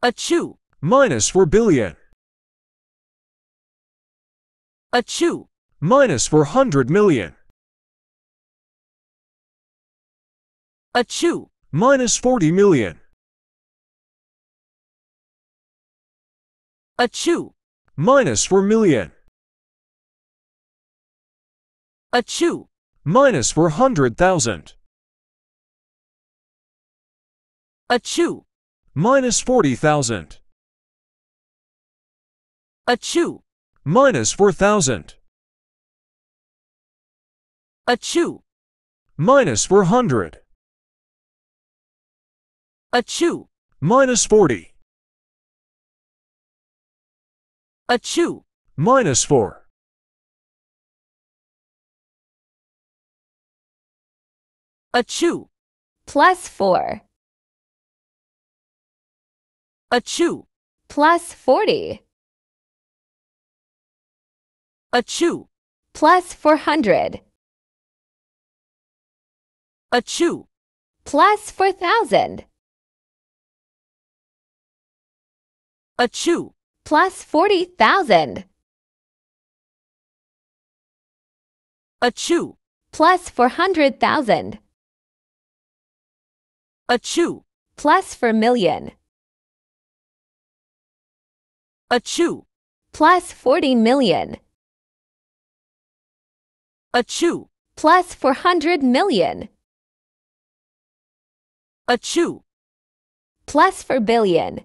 Achoo. minus 4 billion, Achoo. minus 400 million, Achoo. minus 40 million, Achoo. minus 4 million, Achoo. minus 400,000, Achoo. minus 40,000, Achoo. minus 4,000, Achoo. minus 400, Achoo. minus 40, Achoo. minus 4, Achoo. Plus 4. Achoo. Plus 40. Achoo. Plus 400. Achoo. Plus 4,000. Achoo. Plus 40,000. Achoo. Plus 400,000. Achoo. Plus 4 million. Achoo. Plus 40 million. Achoo. Plus 400 million. Achoo. Plus 4 billion.